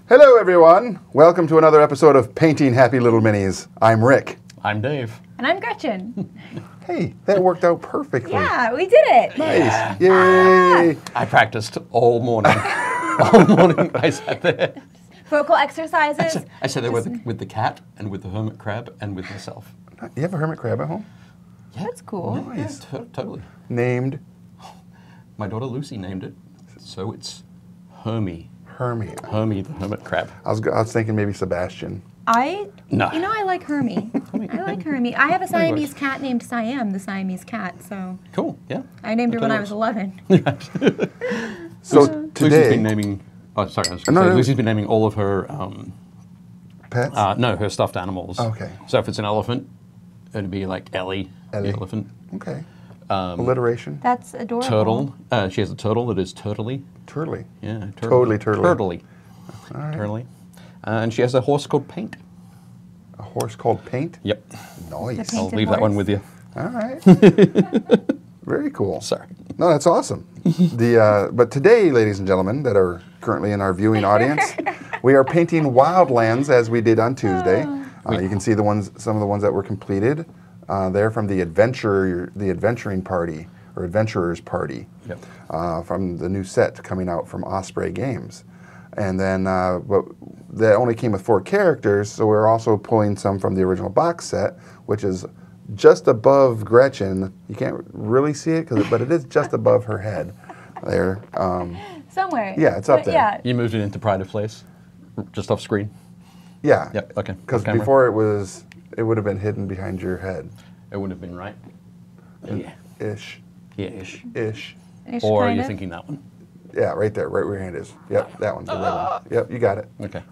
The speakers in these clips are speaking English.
Hello, everyone. Welcome to another episode of Painting Happy Little Minis. I'm Rick. I'm Dave. And I'm Gretchen. Hey, that worked out perfectly. Yeah, we did it. Nice. Yay. I practiced all morning. All morning I sat there. Vocal exercises. I sat there with the cat and with the hermit crab and with myself. You have a hermit crab at home? Yeah. That's cool. Nice. Yeah, totally. Named? My daughter Lucy named it. So it's Hermie. Hermie. Hermie the hermit crab. I was thinking maybe Sebastian. I No. like Hermie. I like Hermie. I have a Siamese cat named Siam, the Siamese cat, so Cool, yeah. I named her when I was 11. So Lucy's today, been naming, I was going to say, Lucy's been naming all of her, pets? no, her stuffed animals. Okay. So if it's an elephant, it'd be like Ellie. Ellie. The elephant. Okay. Alliteration? That's adorable. Turtle. She has a turtle that is turtley. Turtley. Yeah, Totally turtley. Turtley. All right. Turtley. And she has a horse called Paint. A horse called Paint? Yep. Nice. The I'll Painted leave that one horse. with you. All right. Very cool. Sorry. No, that's awesome. But today, ladies and gentlemen, that are currently in our viewing audience, we are painting Wildlands as we did on Tuesday. You can see some of the ones that were completed. They're from the adventuring party or adventurers party, Yep. from the new set coming out from Osprey Games, and then but that only came with 4 characters. So we're also pulling some from the original box set, which is just above Gretchen. You can't really see it, but it is just above her head there. Somewhere. Yeah, it's up there. Yeah. You moved it into Pride of Place, just off screen. Yeah. Yep. Okay. Because Camera. before it would have been hidden behind your head. It would have been right. Yeah. Ish. Yeah. Ish. Ish. Ish, Or are kind you of. thinking that one? Yeah, right there, right where your hand is. Yep, that one, the red one. Yep, you got it. Okay.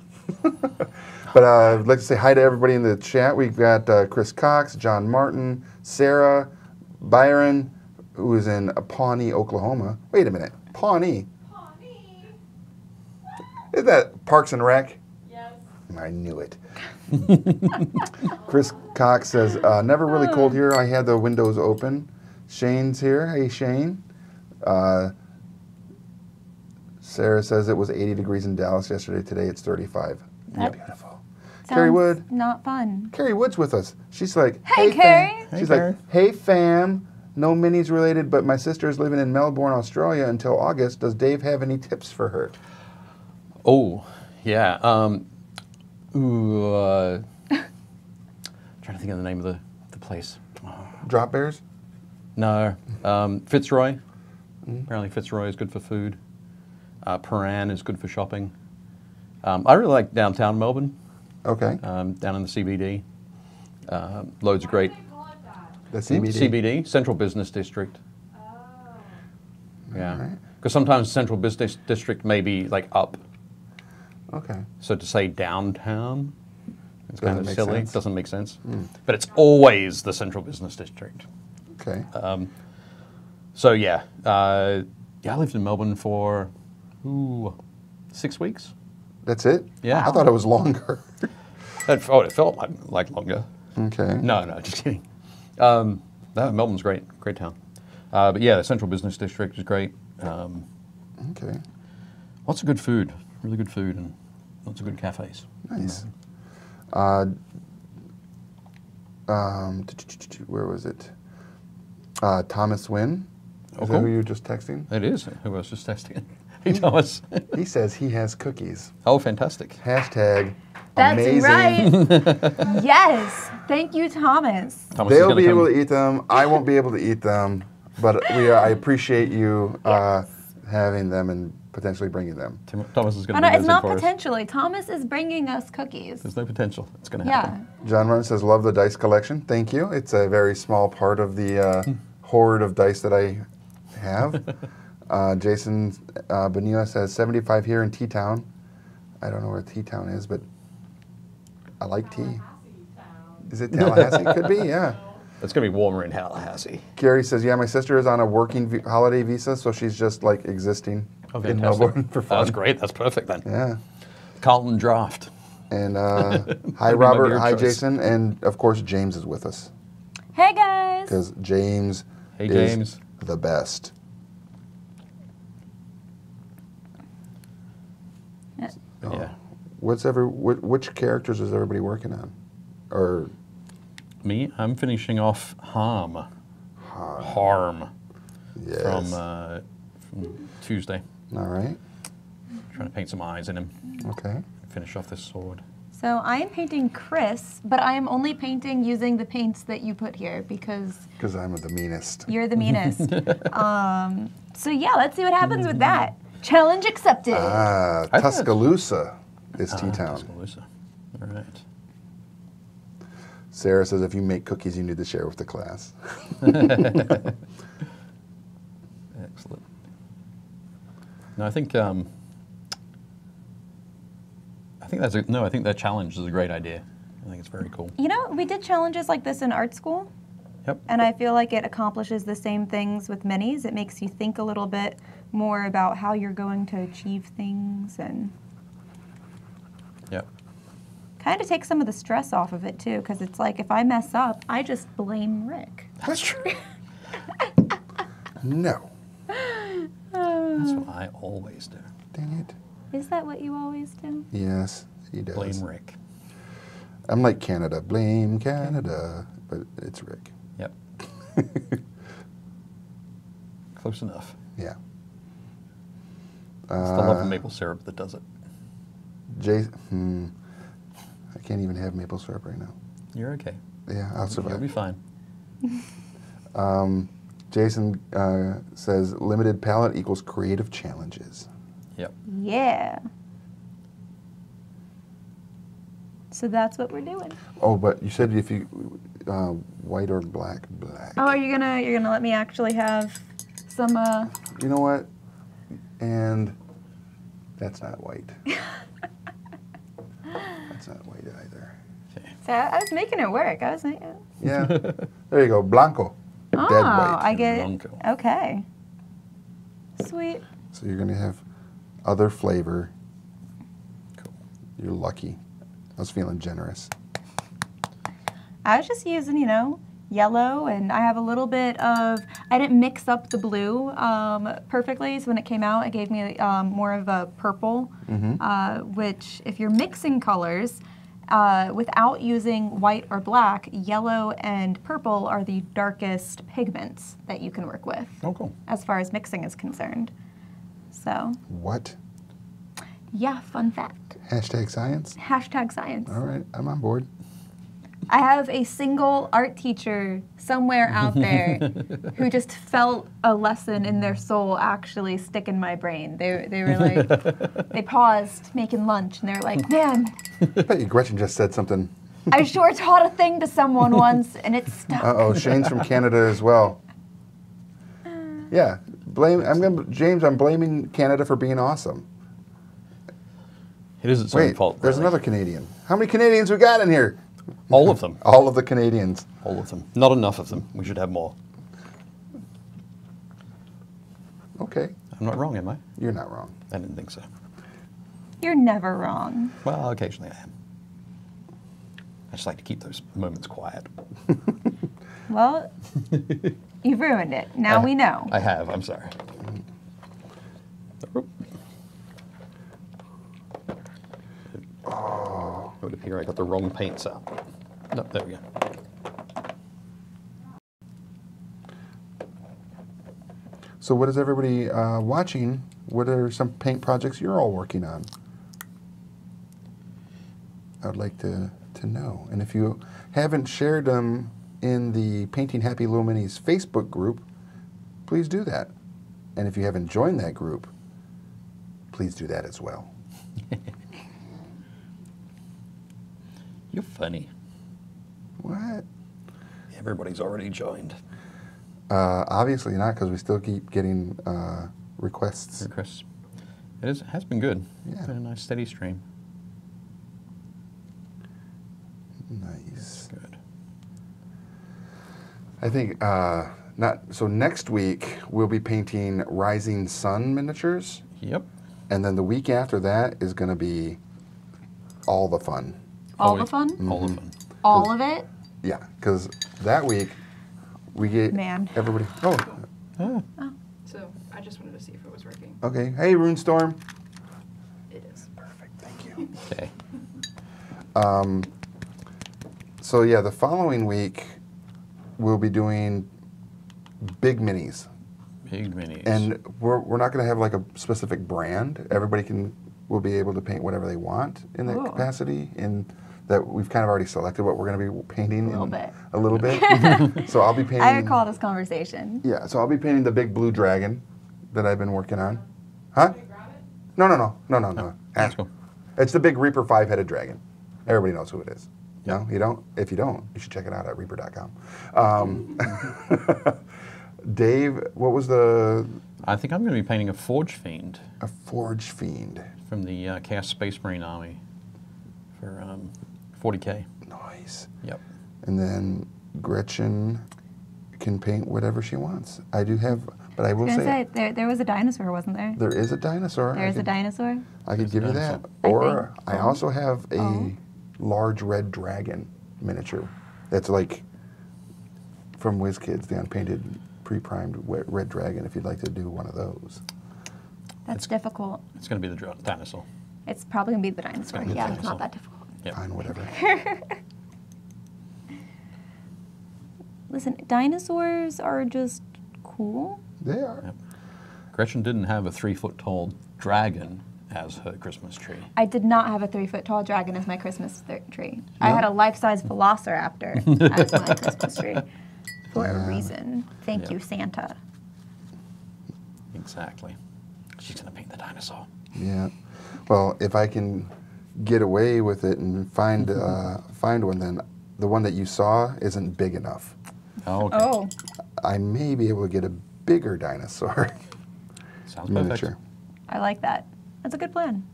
But I'd like to say hi to everybody in the chat. We've got Chris Cox, John Martin, Sarah, Byron, who is in Pawnee, Oklahoma. Wait a minute, Pawnee? Pawnee. Isn't that Parks and Rec? Yes. I knew it. Chris Cox says, never really cold here. I had the windows open. Shane's here. Hey, Shane. Sarah says it was 80 degrees in Dallas yesterday. Today it's 35. That Beautiful. sounds Carrie Wood. Not fun. Carrie Wood's with us. She's like, Hey, fam." Carrie. She's Hey, like, hey, fam. No minis related, but my sister's living in Melbourne, Australia until August. Does Dave have any tips for her? Oh, yeah. Trying to think of the name of the place. Drop bears? No. Fitzroy. Apparently Fitzroy is good for food. Paran is good for shopping. I really like downtown Melbourne, Okay. down in the CBD. Loads of great The CBD. CBD, Central Business District. Oh. Yeah. Alright. Because sometimes Central Business District may be like up. Okay. So to say downtown, it's kind Doesn't of make silly. sense. Doesn't make sense. But it's always the central business district. Okay. So yeah, I lived in Melbourne for 6 weeks. That's it? Yeah. I thought it was longer. It felt like longer. Okay. No, just kidding. No, Melbourne's great town. But yeah, the central business district is great. Okay. Lots of good food, really good food, and lots of good cafes. Nice. Where was it? Thomas Wynn. Oh, Is that cool. who you were just texting? It is. Who I was just texting? Hey, Thomas. He says he has cookies. Oh, fantastic. Hashtag That's amazing. right. Yes. Thank you, Thomas. Thomas is They'll gonna be come. able to eat them. I won't be able to eat them, but I appreciate you having them and potentially bringing them. Thomas is going Oh, to no, be it's visiting not for us. potentially. Thomas is bringing us cookies. There's no potential. It's going to Yeah. happen. John Run says, love the dice collection. Thank you. It's a very small part of the hoard of dice that I have. Jason Benua says, 75 here in T-Town. I don't know where T-Town is, but I like tea. Is it Tallahassee? Could be, yeah. It's going to be warmer in Tallahassee. Gary says, yeah, my sister is on a working holiday visa, so she's just like existing Oh, in fantastic. Melbourne for fun. That's great. That's perfect then. Yeah. Carlton Draft. And hi, That'd be my Robert. beer Hi, choice. Jason. And of course, James is with us Hey, guys. because James Hey, is James. the best. Oh. Yeah. Which characters is everybody working on? Or Me, I'm finishing off Harm. yes. From Tuesday. All right. Trying to paint some eyes in him. Okay. Finish off this sword. So I am painting Chris, but I am only painting using the paints that you put here because Because I'm the meanest. you're the meanest. So yeah, let's see what happens with that. Challenge accepted. Ah, I thought- Tuscaloosa is T-Town. Tuscaloosa. All right. Sarah says, if you make cookies, you need to share with the class. Excellent. No, I think I think that challenge is a great idea. I think it's very cool. You know, we did challenges like this in art school, Yep. and I feel like it accomplishes the same things with minis. It makes you think a little bit more about how you're going to achieve things and Yep. kind of takes some of the stress off of it too, because it's like if I mess up, I just blame Rick. That's true. No. That's what I always do. Dang it. Is that what you always do? Yes, he does. Blame Rick. I'm like Canada. Blame Canada. But it's Rick. Yep. Close enough. Yeah. It's the love of maple syrup that does it. I can't even have maple syrup right now. You're okay. Yeah, I'll You'll be survive. fine. Jason says limited palette equals creative challenges. Yep. Yeah. So that's what we're doing. Oh, but you said if you white or black, black. Oh, you're gonna let me actually have some You know what? And that's not white. That's not white either. Okay. So I was making it work. I was making. Yeah. There you go. Blanco. Oh, Dead white. I get it. Blanco. Okay. Sweet. So you're gonna have other flavor. Cool. You're lucky. I was feeling generous. I was just using, yellow, and I have a little bit of. I didn't mix up the blue perfectly, so when it came out, it gave me more of a purple. Which, if you're mixing colors without using white or black, yellow and purple are the darkest pigments that you can work with, Oh, cool. as far as mixing is concerned. So, What? yeah, fun fact. Hashtag science? Hashtag science. All right, I'm on board. I have a single art teacher somewhere out there who just felt a lesson in their soul actually stick in my brain. They were like, they paused making lunch and they were like, man, I bet you Gretchen just said something. I sure taught a thing to someone once and it stuck. Uh-oh, Shane's from Canada as well. Yeah, I'm blaming Canada for being awesome. It is its own Wait, fault. there's really. another Canadian. How many Canadians we got in here? All of them. All of the Canadians. All of them. Not enough of them. We should have more. Okay, I'm not wrong, am I? you're not wrong. I didn't think so. You're never wrong. Well, occasionally I am. I just like to keep those moments quiet. Well, you've ruined it. Now we know. I have. I'm sorry. Oh. It would appear I got the wrong paints out. No, there we go. So what is everybody watching? What are some paint projects you're all working on? I would like to know. And if you haven't shared them in the Painting Happy Little Minis Facebook group, please do that. And if you haven't joined that group, please do that as well. You're funny. What? Everybody's already joined. Obviously not, because we still keep getting requests. Chris. It has been good. Yeah. It's been a nice steady stream. Nice. Good. I think next week we'll be painting Rising Sun miniatures, Yep. and then the week after that is going to be all the fun. All the fun? All the fun. All of it? Yeah, because that week we get Man. everybody. Oh, So I just wanted to see if it was working. okay. Hey, Runestorm. It is. Perfect. Thank you. Okay. So yeah, the following week we'll be doing big minis, Big minis. and we're not going to have like a specific brand. Everybody will be able to paint whatever they want in that Ooh. capacity. In that we've kind of already selected what we're going to be painting A little in bit. a little bit. So I'll be painting. I recall this conversation. Yeah, so I'll be painting the big blue dragon that I've been working on. Huh? No. Let's go. It's the big Reaper 5-headed dragon. Everybody knows who it is. No, you don't? If you don't, you should check it out at reaper.com. Dave, what was I think I'm going to be painting a Forge Fiend a Forge Fiend? from the Chaos Space Marine Army for 40K. Nice. Yep. And then Gretchen can paint whatever she wants. I do have, but I will I was say, gonna say there was a dinosaur, wasn't there? there is a dinosaur. There's a dinosaur. I could There's give a you that. dinosaur. I Or think. I also have a Oh. large red dragon miniature. That's like from WizKids, the unpainted, pre-primed red dragon, if you'd like to do one of those. That's difficult. It's going to be the dinosaur. It's probably gonna be the dinosaur. gonna be the Yeah, it's dinosaur. not that difficult. Yep. Fine, whatever. Listen, dinosaurs are just cool. They are. Yep. Gretchen didn't have a 3-foot tall dragon as her Christmas tree. I did not have a 3-foot tall dragon as my Christmas tree. I had a life-size velociraptor as my Christmas tree for a reason. Thank Yeah. you, Santa. Exactly. She's going to paint the dinosaur. Yeah. Well, if I can get away with it and find one, then the one that you saw isn't big enough. Oh, okay. Oh, I may be able to get a bigger dinosaur Sounds miniature. perfect. I like that. That's a good plan.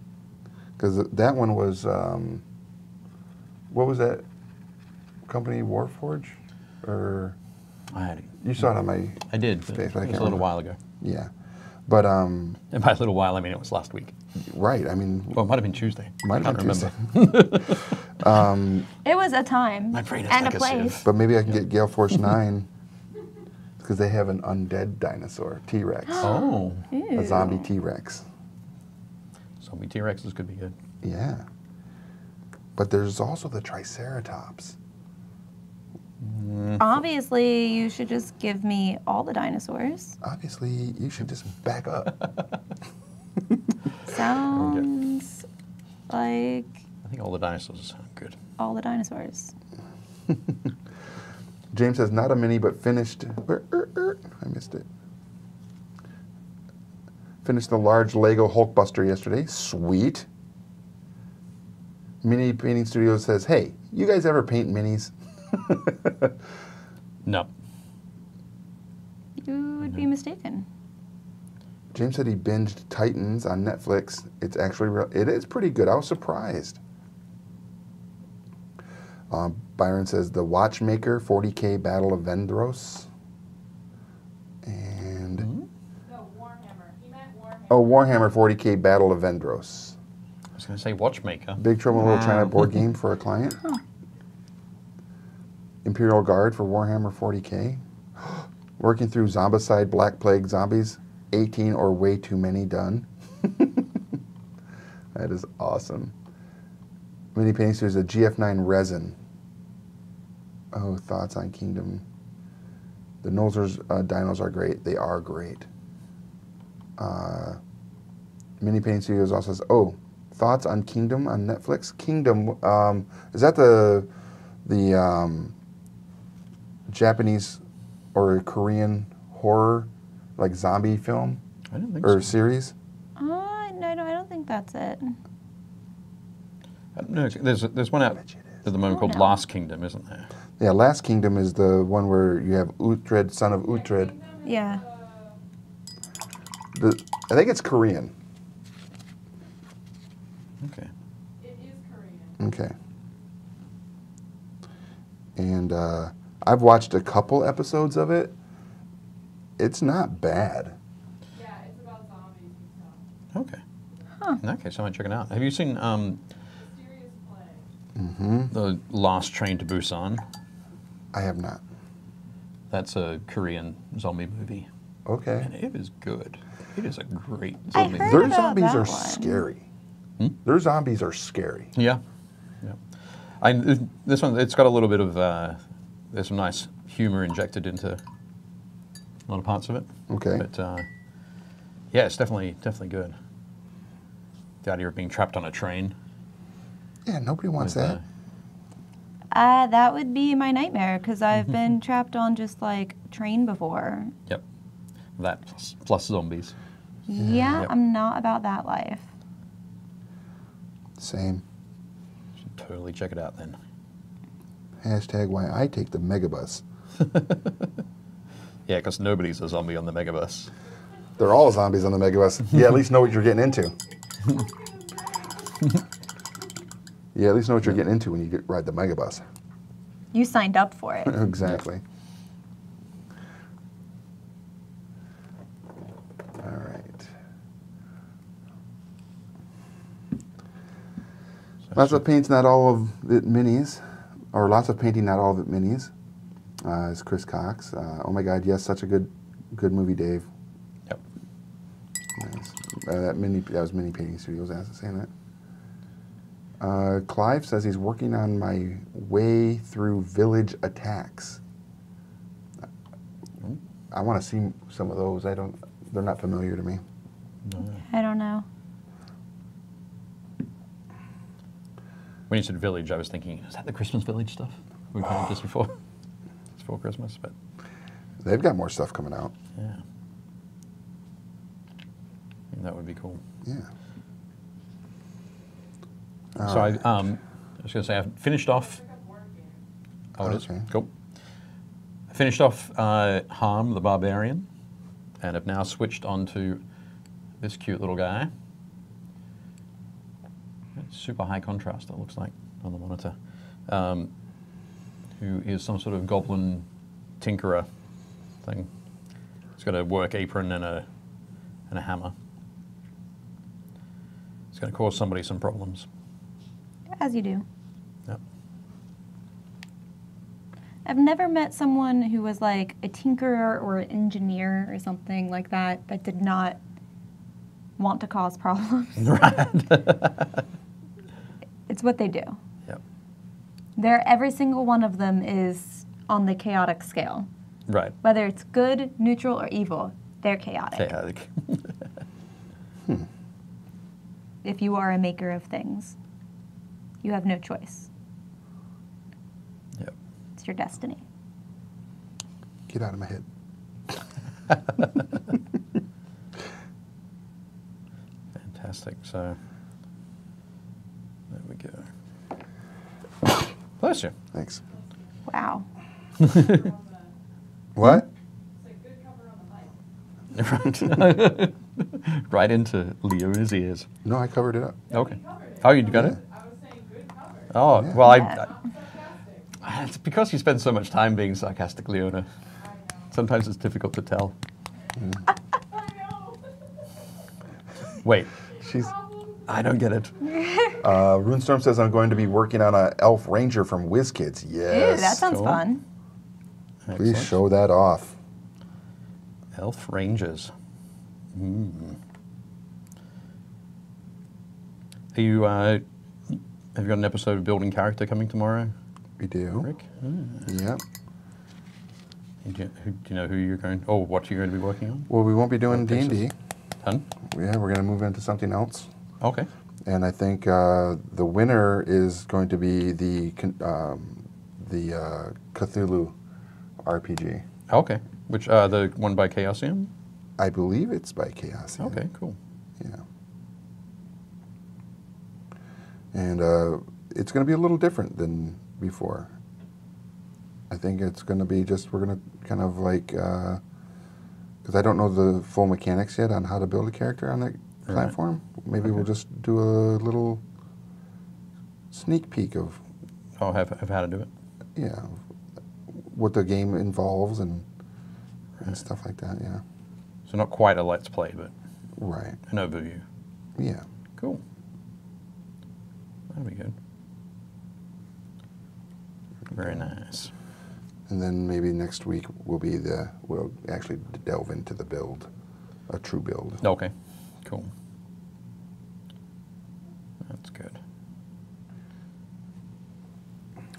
Because that one was, what was that company, Warforge? Or you saw it on my, I did. But Space, but I it was can't a little remember. while ago. yeah. But, And by a little while, I mean it was last week. right, I mean, Well, it might have been Tuesday. might have I been can't Tuesday. remember. It was a time My brain is and a like a place. sieve. But maybe I can get Gale Force 9 because they have an undead dinosaur, T-Rex, Oh. a zombie T-Rex. Zombie T-Rexes could be good. Yeah. But there's also the Triceratops. Obviously, you should just give me all the dinosaurs. Obviously, you should just back up. Sounds like I think all the dinosaurs sound good. all the dinosaurs. James says, not a mini, but finished. I missed it. Finished the large Lego Hulkbuster yesterday. Sweet. Mini Painting Studio says, hey, you guys ever paint minis? No. You would be mistaken. James said he binged Titans on Netflix. It's actually it is pretty good. I was surprised. Byron says The Watchmaker, 40K Battle of Vendros. And No, Warhammer. He meant Warhammer. oh, Warhammer 40K Battle of Vendros. I was going to say Watchmaker. Big Trouble in Little China board game for a client. Imperial Guard for Warhammer 40K. Working through Zombicide Black Plague zombies. 18 or way too many done. That is awesome. Mini painting series of GF9 resin. Oh, thoughts on Kingdom. The Nolzur's dinos are great. They are great. Mini painting studios also says, oh, thoughts on Kingdom on Netflix? Kingdom, is that the Japanese or Korean horror, like zombie film I don't think or so. series? No, I don't think that's it. No, there's one out at the moment Oh, called no. Last Kingdom, isn't there? Yeah, Last Kingdom is the one where you have Uhtred, son of Uhtred. Yeah. I think it's Korean. Okay. It is Korean. Okay. And I've watched a couple episodes of it. It's not bad. Yeah, it's about zombies and stuff. Okay. Huh. In that case, I might check it out. Have you seen Mysterious Play. Mm-hmm. The Last Train to Busan? I have not. That's a Korean zombie movie, Okay. and it is good. It is a great I zombie heard movie. Their about zombies that are one. scary. Hmm? Their zombies are scary. Yeah, yeah. This one, it's got a little bit of there's some nice humor injected into a lot of parts of it. Okay. But yeah, it's definitely good. The idea of being trapped on a train. Yeah, nobody wants with, that. That would be my nightmare because I've been trapped on just like train before. Yep. That plus zombies. Yeah, Yep. I'm not about that life. Same. Should totally check it out then. Hashtag why I take the megabus. Yeah, because nobody's a zombie on the megabus. They're all zombies on the megabus. Yeah, at least know what you're getting into. Yeah, at least know what you're getting into when you ride the megabus. You signed up for it. Exactly. All right. Lots of paints, not all of it minis, or lots of painting, not all of it minis. Is Chris Cox. Oh my God, yes, such a good movie, Dave. Yep. Nice. That was Mini Painting Studios saying that. Clive says he's working on my way through Village Attacks. I want to see some of those. They're not familiar to me. I don't know. When you said village, I was thinking, is that the Christmas Village stuff? We played just before Christmas, but They've got more stuff coming out. yeah. I think that would be cool. Yeah. So I was going to say, I've finished off. Oh, it is? Okay. Cool. I finished off Harm the Barbarian, and have now switched on to this cute little guy. It's super high contrast, it looks like, on the monitor. Who is some sort of goblin tinkerer thing. He's got a work apron and a hammer. It's going to cause somebody some problems. As you do. Yep. I've never met someone who was like a tinkerer or an engineer or something like that that did not want to cause problems. Right. It's what they do. Yep. Every single one of them is on the chaotic scale. Right. Whether it's good, neutral, or evil, they're chaotic. Chaotic. If you are a maker of things, you have no choice. Yep. It's your destiny. Get out of my head. Fantastic. So there we go. Bless you. Thanks. Wow. What? It's a good cover on the mic. Right. Right into Leona's ears. No, I covered it up. Okay. Oh, you got it? I was saying good cover. Oh, Yeah. well, Yeah. Not sarcastic. it's because you spend so much time being sarcastic, Leona. I know. Sometimes it's difficult to tell. I know. Wait, She's. I don't get it. Runestorm says I'm going to be working on a Elf Ranger from WizKids. Yes. Ooh, that sounds Cool. fun. Please Excellent. show that off. Elf Rangers. Are you, have you got an episode of Building Character coming tomorrow, We do. Rick? Yep. Do you know who you're going, oh, what you're going to be working on? Well, we won't be doing Okay, D&D. Done? Yeah, we're going to move into something else. Okay. And I think the winner is going to be the Cthulhu RPG. Okay. Which, the one by Chaosium? I believe it's by Chaos. Okay, cool. Yeah. And it's going to be a little different than before. I think it's going to be just, we're going to kind of like, because I don't know the full mechanics yet on how to build a character on that platform. Maybe we'll just do a little sneak peek of, Oh, have how to do it? yeah, what the game involves and stuff like that, yeah. So not quite a Let's Play, but Right, an overview. yeah. Cool. That'll be good. Very nice. And then maybe next week we'll actually delve into the build, a true build. Okay, cool. That's good.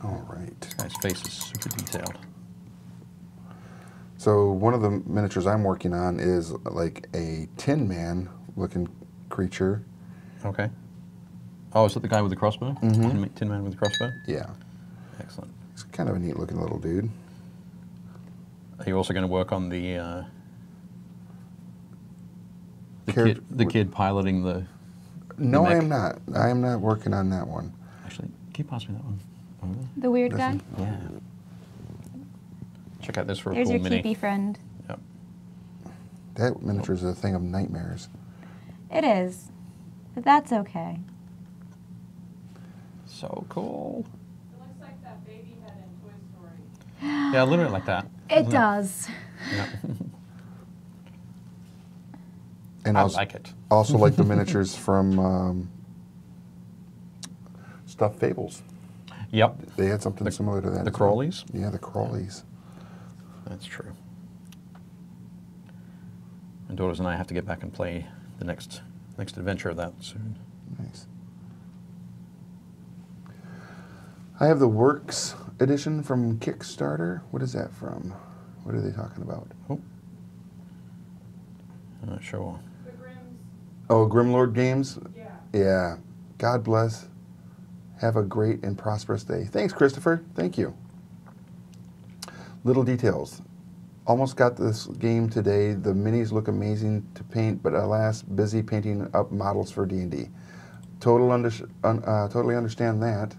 All right. This guy's face is super detailed. So one of the miniatures I'm working on is like a Tin Man looking creature. Okay. Oh, is it the guy with the crossbow? Mhm. Tin Man with the crossbow? Yeah, Excellent. he's kind of a neat looking little dude. Are you also going to work on the Character- kid piloting the... No, I mech? am not. I am not working on that one. Actually, can you pass me that one? Over there? The weird This guy. one? Yeah. Check out this for a There's cool your mini. keepy friend. Yep. That miniature is a thing of nightmares. It is, but that's okay. So cool. It looks like that baby head in Toy Story. Yeah, literally like that. It does. Yeah. And I also, like it. also like the miniatures from Stuffed Fables. Yep. They had something similar to that. The as well. Crawlies? Yeah, the Crawlies. That's true. My daughters and I have to get back and play the next adventure of that soon. Nice. I have the Works edition from Kickstarter. What is that from? What are they talking about? Oh. I'm not sure. The Grimm's, Oh, Grimlord Games? yeah. Yeah. God bless. Have a great and prosperous day. Thanks, Christopher. Thank you. Little details. Almost got this game today. The minis look amazing to paint, but alas, busy painting up models for D&D. Totally understand that.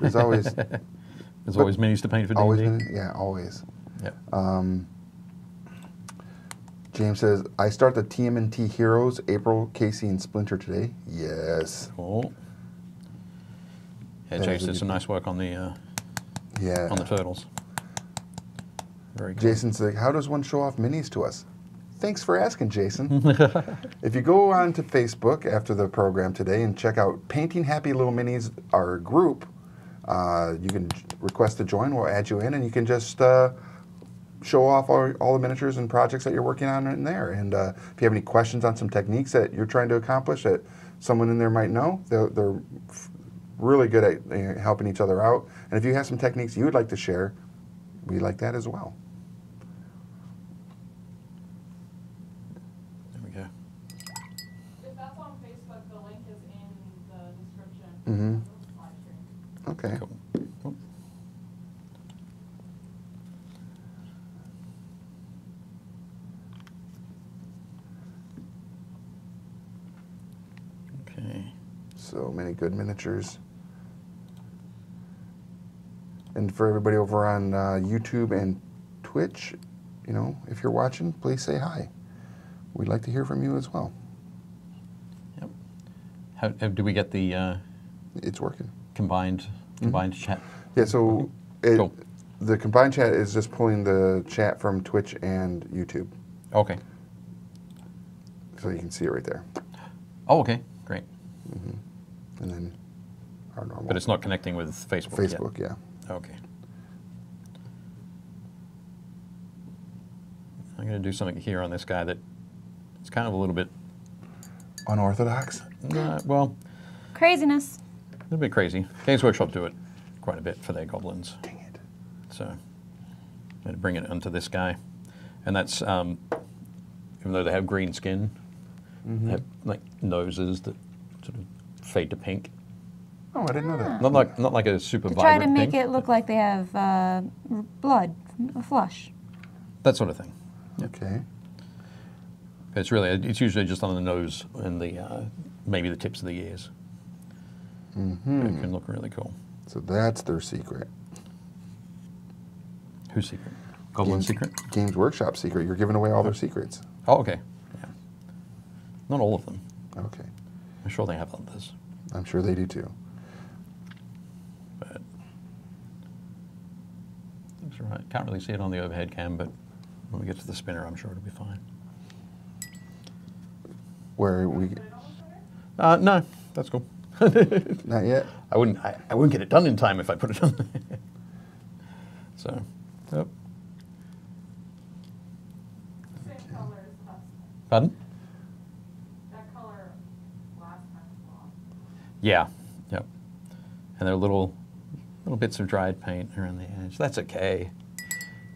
There's always There's always minis to paint for always D&D. been, yeah, always. Yep. James says, I start the TMNT Heroes, April, Casey, and Splinter today. Yes. Cool. Yeah, That James is a did some good- nice work on the Yeah. turtles. Very cool. Jason said, how does one show off minis to us? Thanks for asking, Jason. If you go on to Facebook after the program today and check out Painting Happy Little Minis, our group, you can request to join. We'll add you in, and you can just show off all the miniatures and projects that you're working on in there. And if you have any questions on some techniques that you're trying to accomplish that someone in there might know, they're really good at helping each other out. And if you have some techniques you would like to share, we like that as well. There we go. If that's on Facebook, the link is in the description. Mhm. of the live stream. Okay. Cool. Cool. Okay. So many good miniatures. And for everybody over on YouTube and Twitch, if you're watching, please say hi. we'd like to hear from you as well. Yep. How do we get the It's working. combined chat? Yeah, so Cool. the combined chat is just pulling the chat from Twitch and YouTube. Okay. So you can see it right there. Oh, okay. Great. And then our normal. But it's not connecting with Facebook yet. Facebook, yeah. Okay. I'm going to do something here on this guy that it's kind of a little bit, Unorthodox? well, Craziness. a little bit crazy. Games Workshop do it quite a bit for their goblins. Dang it. So I'm going to bring it onto this guy. And that's, even though they have green skin, they have like noses that sort of fade to pink. Oh, I didn't know that. Not like a super To try vibrant to make pink. it look like they have blood, a flush. That sort of thing. Okay. It's usually just on the nose and the maybe the tips of the ears. It can look really cool. So that's their secret. Whose secret? Goblin secret? Games Workshop secret. You're giving away all their secrets. Oh, okay. Yeah. Not all of them. Okay. I'm sure they have others. I'm sure they do too. But looks all right. Can't really see it on the overhead cam, but when we get to the spinner, I'm sure it'll be fine. Where we... No, that's cool. Not yet? I wouldn't get it done in time if I put it on there. So, yep. Same color as the best. Pardon? That color last time was long. Yeah, yep. And there are little bits of dried paint around the edge. That's okay.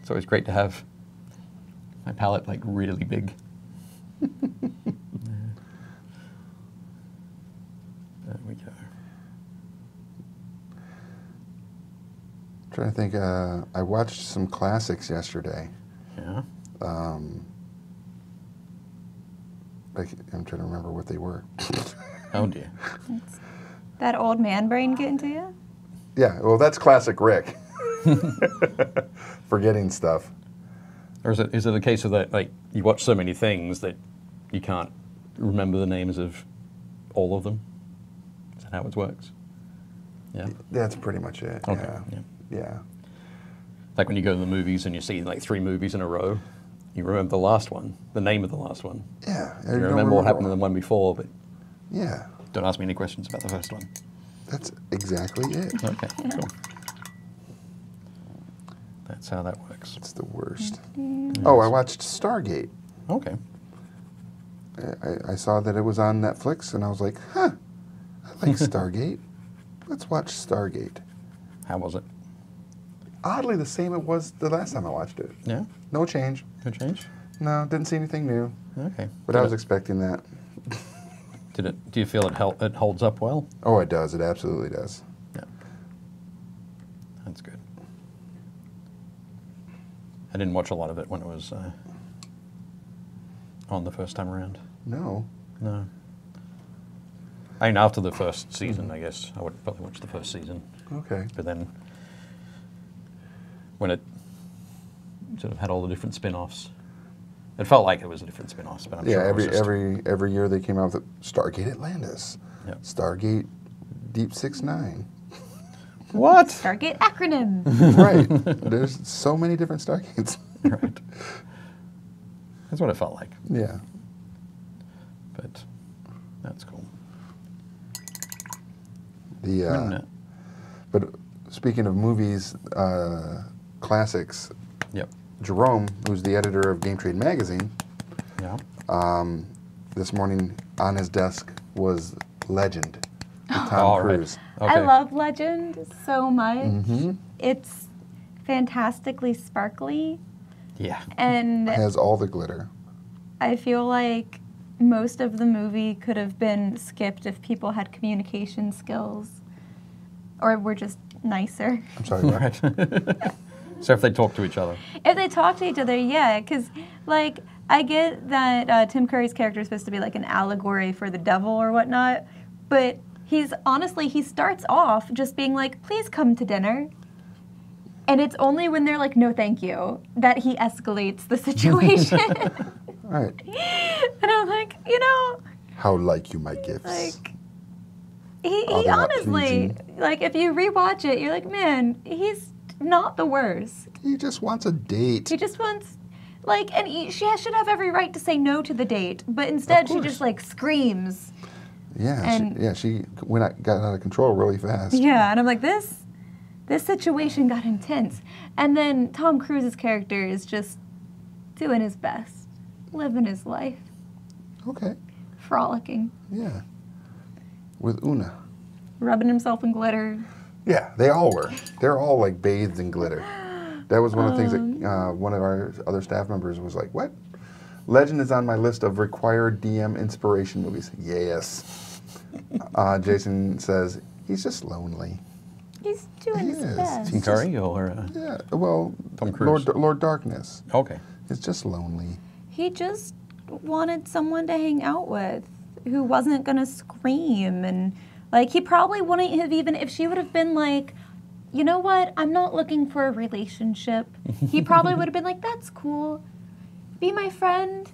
It's always great to have my palette like really big. There we go. Trying to think. I watched some classics yesterday. Yeah. I'm trying to remember what they were. Oh dear. That old man brain getting to you? Yeah, well, that's classic Rick. Forgetting stuff. Or is it a case of that, like, you watch so many things that you can't remember the names of all of them? Is that how it works? Yeah. That's pretty much it. Okay. Yeah. Yeah. Like when you go to the movies and you see like 3 movies in a row, you remember the last one, the name of the last one. Yeah. I You don't remember what happened in the one before, but Yeah. don't ask me any questions about the first one. That's exactly it. Okay, cool. That's how that works. It's the worst. Oh, I watched Stargate. Okay. I saw that it was on Netflix, and I was like, huh, I like Stargate. Let's watch Stargate. How was it? Oddly, the same it was the last time I watched it. Yeah? No change. No change? No, didn't see anything new. Okay. But I was expecting that. Do you feel it holds up well? Oh, it does. It absolutely does. Yeah. That's good. I didn't watch a lot of it when it was on the first time around. No. No. I mean, after the first season, I guess, I would probably watch the first season. Okay. But then, when it sort of had all the different spin-offs, it felt like it was a different spin-offs, but I'm Yeah, sure it was just, every year they came out with Stargate Atlantis, Yep. Stargate Deep 6-9. What? Stargate acronym. Right. There's so many different Stargates. Right. That's what it felt like, Yeah. but that's cool. The but speaking of movies, classics, Yep. Jerome, who's the editor of Game Trade Magazine, Yeah. this morning on his desk was Legend with Tom All right. Cruise. Okay. I love Legend so much. Mm-hmm. It's fantastically sparkly, Yeah. and Has all the glitter. I feel like most of the movie could have been skipped if people had communication skills or were just nicer. I'm sorry, what? Right. So if they talk to each other. If they talk to each other, yeah, because, like, I get that Tim Curry's character is supposed to be like an allegory for the devil or whatnot, but he starts off just being like, please come to dinner. And it's only when they're like, no, thank you, that he escalates the situation. All right. You know, How like you my gifts. like he Are they not honestly, like if you rewatch it, you're like, man, he's not the worst. He just wants a date. He just wants, like, and should have every right to say no to the date, but instead she course. just like screams. Yeah, And- she got out of control really fast. Yeah, and I'm like, this situation got intense. And then Tom Cruise's character is just doing his best, living his life, Okay, frolicking, yeah. With Una. rubbing himself in glitter. Yeah, they all were. They're all like bathed in glitter. That was one of the things that one of our other staff members was like, what? Legend is on my list of required DM inspiration movies. Yes. Jason says, he's just lonely. He's doing He his is. best. Tim Curry or Yeah, well, Tom Cruise. Lord Darkness. okay. He's just lonely. He just wanted someone to hang out with who wasn't gonna scream, and like he probably wouldn't have, even if she would have been like, you know what, I'm not looking for a relationship. He probably would have been like, that's cool. Be my friend.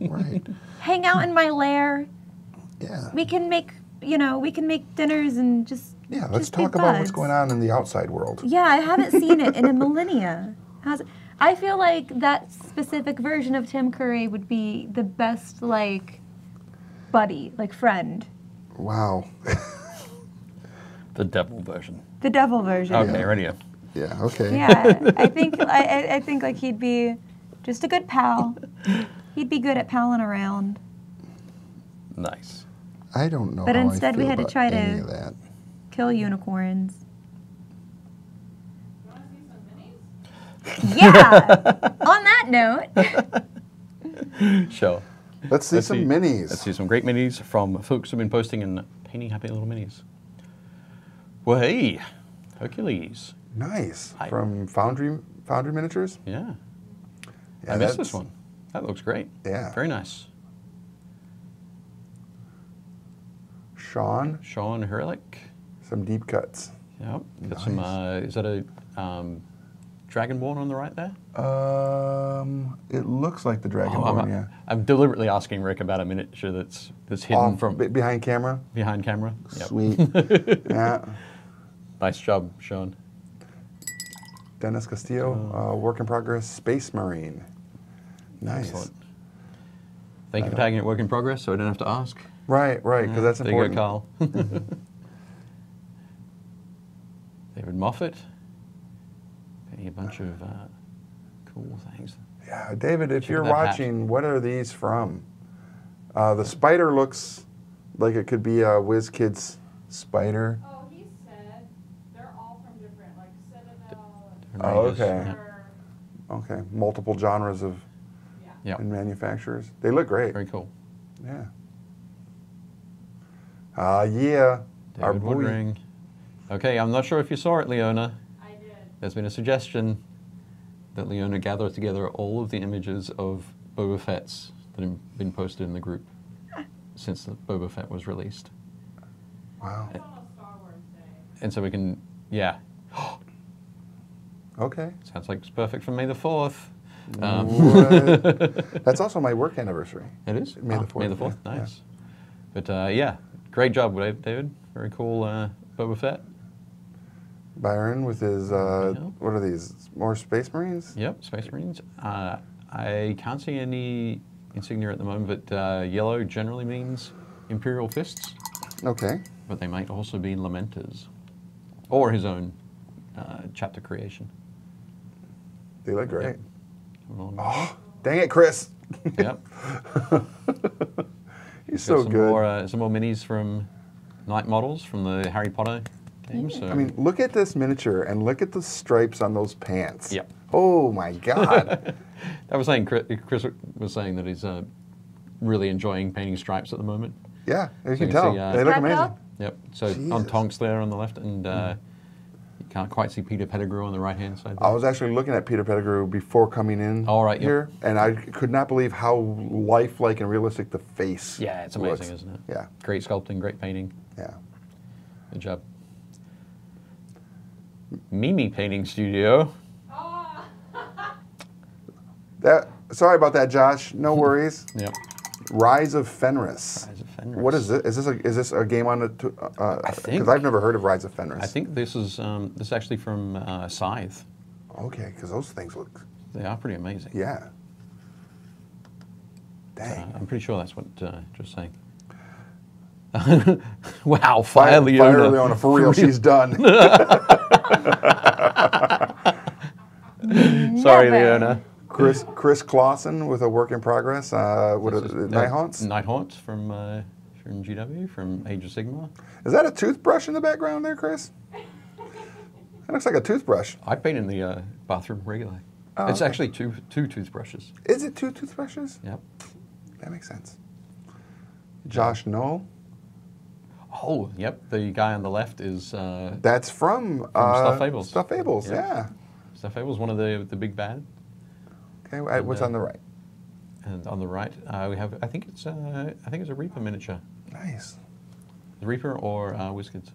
Right. Hang out in my lair. Yeah. We can make dinners and just Yeah, let's just be talk about what's buds. going on in the outside world. Yeah, I haven't seen it in a millennia. I feel like that specific version of Tim Curry would be the best, like, buddy, like friend. Wow. The devil version. The devil version. Okay, radio. Yeah, okay. Yeah, I think like he'd be just a good pal. He'd be good at palling around. Nice. I don't know But how instead I we feel had to about try any to- of that. Kill unicorns. You want to see some minis? Yeah. On that note, Sure. Let's see some minis. Let's see some great minis from folks who've been posting and painting happy little minis. Well, hey, Hercules. Nice. Hi. From Foundry Miniatures? Yeah. Yeah, I missed that's- this one. That looks great. Yeah. Very nice. Sean, Sean Hurlick. some deep cuts. Yep. Got some, is that a Dragonborn on the right there? It looks like the Oh, Dragonborn, yeah. I'm deliberately asking Rick about a miniature that's hidden Off, from behind camera. behind camera. Yep. Sweet. Yeah. Nice job, Sean. Dennis Castillo, work in progress, Space Marine. Nice. Excellent. Thank you for tagging it work in progress, so I don't have to ask. Right, because that's There important. you go, Carl. David Moffat. Painting a bunch of cool things. Yeah, David, if Check you're that hat. watching, what are these from? The spider looks like it could be a WizKids spider. Oh, he said they're all from different, like Citadel and Oh, Raiders, okay. yeah. They're- Okay, multiple genres of yeah. Yep. and manufacturers. They look great. Very cool. Yeah. Yeah. Our David boy. Woodring. Okay, I'm not sure if you saw it, Leona. I did. There's been a suggestion that Leona gather together all of the images of Boba Fett's that have been posted in the group since the Boba Fett was released. Wow. It's on a Star Wars Day. And so we can, yeah, Okay. sounds like it's perfect for May the 4th. What? That's also my work anniversary. It is? May the Oh, May the 4th, 4th, yeah, nice. But yeah, great job, David. Very cool Boba Fett. Byron with his, what are these? More Space Marines? Yep, Space Marines. I can't see any insignia at the moment, but yellow generally means Imperial Fists, Okay. but they might also be Lamenters, or his own chapter creation. They look great. Coming along. Oh, dang it, Chris. Yep. He's Got so some good. More, some more minis from Night Models from the Harry Potter game. So I mean, look at this miniature and look at the stripes on those pants. Yep. Oh my God. I was saying, Chris was saying that he's really enjoying painting stripes at the moment. Yeah, you So can you tell. see, They look Wrap it amazing. up? Yep. So on Jesus. Tonks there on the left, and you can't quite see Peter Pettigrew on the right hand side. I was actually looking at Peter Pettigrew before coming in All right, yep. here, and I could not believe how lifelike and realistic the face Yeah, it's looks. amazing, isn't it? Yeah, Great sculpting, great painting. yeah. Good job. Mimi Painting Studio. Ah! Sorry about that, Josh. No worries. Yep. Rise of Fenris. Rise of Fenris. What is it? Is this a game on the? I think because I've never heard of Rise of Fenris. I think this is actually from Scythe. Okay, because those things look. They are pretty amazing. Yeah. Dang. I'm pretty sure that's what just saying. Wow, Fire Leona. For real, she's done. Sorry, Never. Leona. Chris Clausen with a work in progress. What is it? Night Haunts? Night Haunts from GW, from Age of Sigmar. Is that a toothbrush in the background there, Chris? That looks like a toothbrush. I paint in the bathroom regularly. Oh, it's okay. actually two toothbrushes. Is it 2 toothbrushes? Yep. That makes sense. Josh Knoll. Oh, yep. The guy on the left is That's from Stuff Fables. Stuff Fables, Yeah. yeah. Stuff Fables, one of the big bad. Okay, what's on the right? And on the right, we have. I think it's a Reaper miniature. Nice. The Reaper or Whiskers.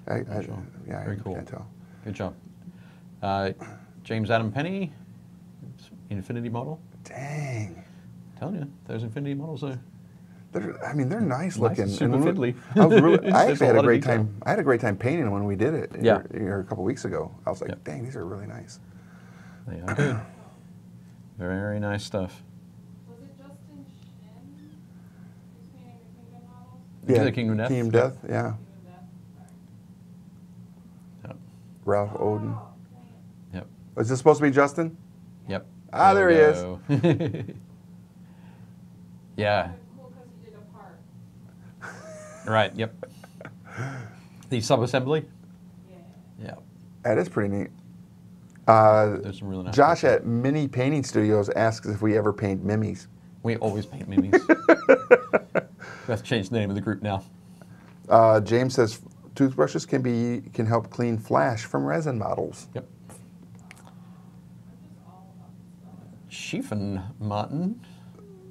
I, Sure. yeah, Very I cool. can't tell. Good job. James Adam Penny, Infinity model. Dang. Telling you, those Infinity models are. They're nice Nice, looking. super And fiddly. I There's actually had a a lot of great detail. time. I had a great time painting when we did it. Yeah. Here a couple weeks ago. I was like, Yep. dang, these are really nice. They are good. Very, very nice stuff. Was it Justin Shin who's painting the Kingdom models? The Kingdom Death? Kingdom Death, yeah. Kingdom Death? Sorry. Yep. Ralph Oden. Oh, dang it. Yep. Is this supposed to be Justin? Yep. Ah, there he is. is. Yeah. Cool, because he did a part. Right. Yep. The sub-assembly. Yeah. Yeah. That is pretty neat. There's some really nice. Josh stuff. at Mini Painting Studios asks if we ever paint mimis. We always paint minis. We have to change the name of the group now. James says toothbrushes can help clean flash from resin models. Yep. Schiefen Martin.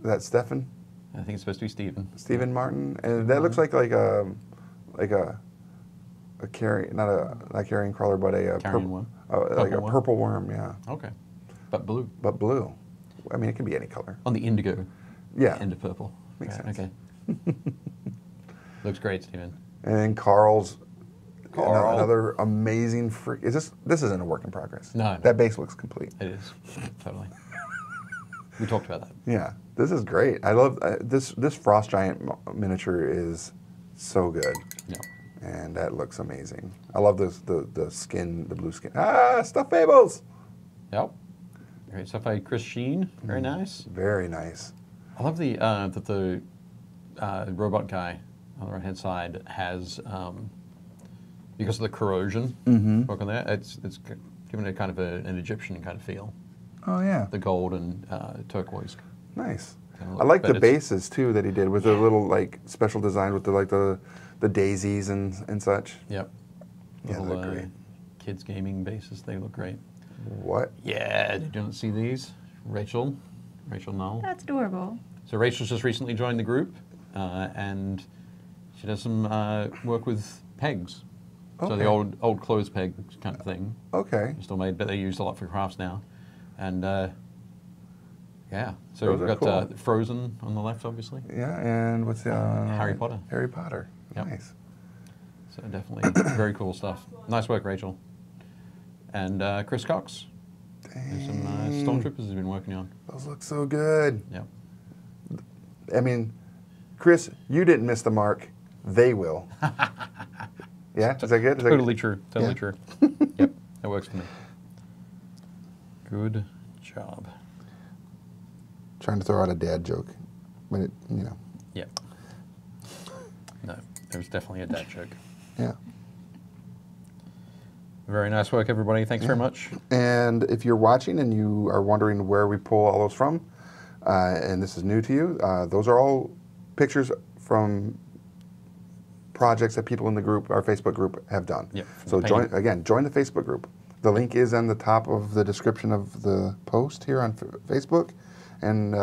That's Stefan, I think it's supposed to be Stephen. Stephen Martin, and that looks like a carrion, not a carrion crawler, but a Carrion worm? like a Purple worm? purple worm, yeah, Okay. But blue. but blue. I mean, it can be any color. On the indigo. Yeah, End of purple. Makes Right, sense. Okay. Looks great, Stephen. and then Carl's Carl. another amazing freak. This isn't a work in progress. No. That base looks complete. It is. Totally. We talked about that. Yeah, this is great. I love this Frost Giant miniature is so good. Yeah. And that looks amazing. I love the skin, the blue skin. Ah, Stuff Fables! Yep. Great stuff by Chris Sheen. Very nice. Very nice. I love the that the robot guy on the right hand side has because of the corrosion work on there. It's given it kind of an Egyptian kind of feel. Oh, yeah. The gold and turquoise. Nice. Kinda I look- like but the it's- bases, too, that he did with the little, like, special design with the daisies and such. Yep. Yeah, they Little look great. kids gaming bases. They look great. What? Yeah. Did you not see these? Rachel Null. That's adorable. So Rachel's just recently joined the group, and she does some work with pegs. So the Okay. old clothes peg kind of thing. Okay. Still made, but they're used a lot for crafts now. And yeah, so Those we've are got cool. Frozen on the left, obviously. Yeah, and what's the Harry Potter. Harry Potter. Yep. Nice. So definitely very cool stuff. Nice work, Rachel. And Chris Cox. There's some Stormtroopers he's been working on. Those look so good. Yep. I mean, Chris, you didn't miss the mark. They will. Yeah? Is that good? Is that Totally good? true. Totally Yeah. true. Yep, that works for me. Good job. Trying to throw out a dad joke, but it, Yep. No, there was definitely a dad joke. yeah. Very nice work, everybody. Thanks very much. And if you're watching and you are wondering where we pull all those from, and this is new to you, those are all pictures from projects that people in the group, our Facebook group, have done. Yep. So Painting. join the Facebook group. The link is on the top of the description of the post here on Facebook. And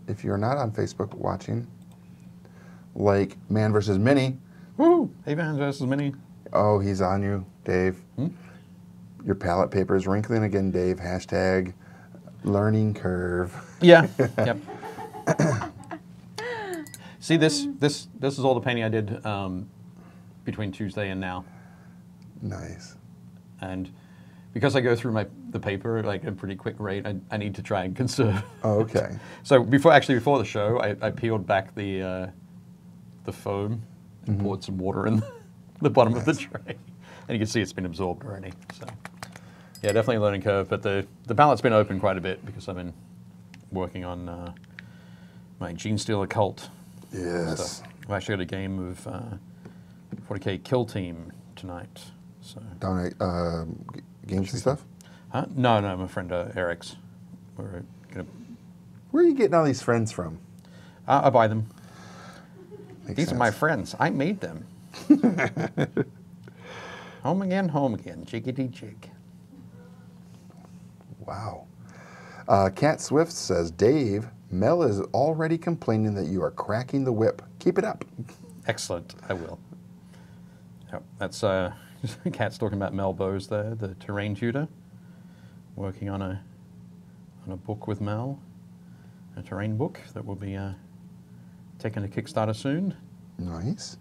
if you're not on Facebook watching, like Man vs. Mini, Woo! Hey, Vans versus Mini. oh, he's on you, Dave. Hmm? Your palette paper is wrinkling again, Dave. Hashtag Learning curve. Yeah. Yep. See, this is all the painting I did between Tuesday and now. Nice. And because I go through the paper like at a pretty quick rate, I need to try and conserve. Oh, okay. So before the show, I peeled back the foam and poured some water in the bottom of the tray, and you can see it's been absorbed already. So yeah, definitely a learning curve. But the palette's been open quite a bit because I've been working on my Gene Stealer Cult. Yes. Stuff. I've actually got a game of 40K Kill Team tonight. So Down at games and stuff? huh? No, my friend Eric's. We're gonna. Where are you getting all these friends from? I buy them. Makes These sense. are my friends. I made them. Home again, jiggity jig. Wow. Cat Swift says, Dave, Mel is already complaining that you are cracking the whip. Keep it up. Excellent. I will. Yep, that's Kat's talking about Mel Bowes there, the terrain tutor, working on a book with Mel, a terrain book that will be taken to Kickstarter soon. Nice.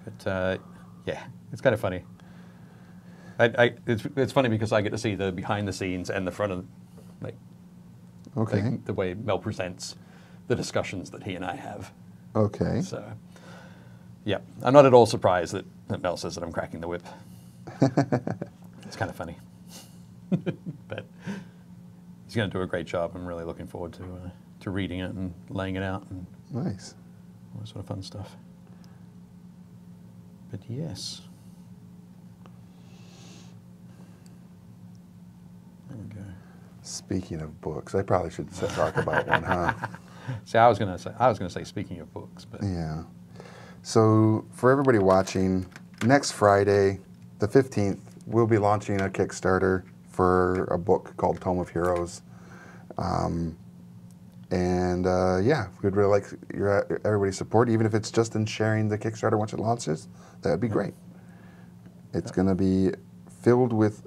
But yeah, it's kind of funny. It's funny because I get to see the behind the scenes and the front of, Okay. the way Mel presents the discussions that he and I have. Okay. So, yeah, I'm not at all surprised that Mel says that I'm cracking the whip. It's kind of funny. But he's going to do a great job. I'm really looking forward to reading it and laying it out and Nice. all that sort of fun stuff. But yes. There we go. Speaking of books, I probably should talk about one, huh? See, I was gonna say speaking of books, but Yeah. So for everybody watching, next Friday, the 15th, we'll be launching a Kickstarter for a book called Tome of Heroes. Yeah, we'd really like everybody's support, even if it's just in sharing the Kickstarter once it launches. That would be great. It's going to be filled with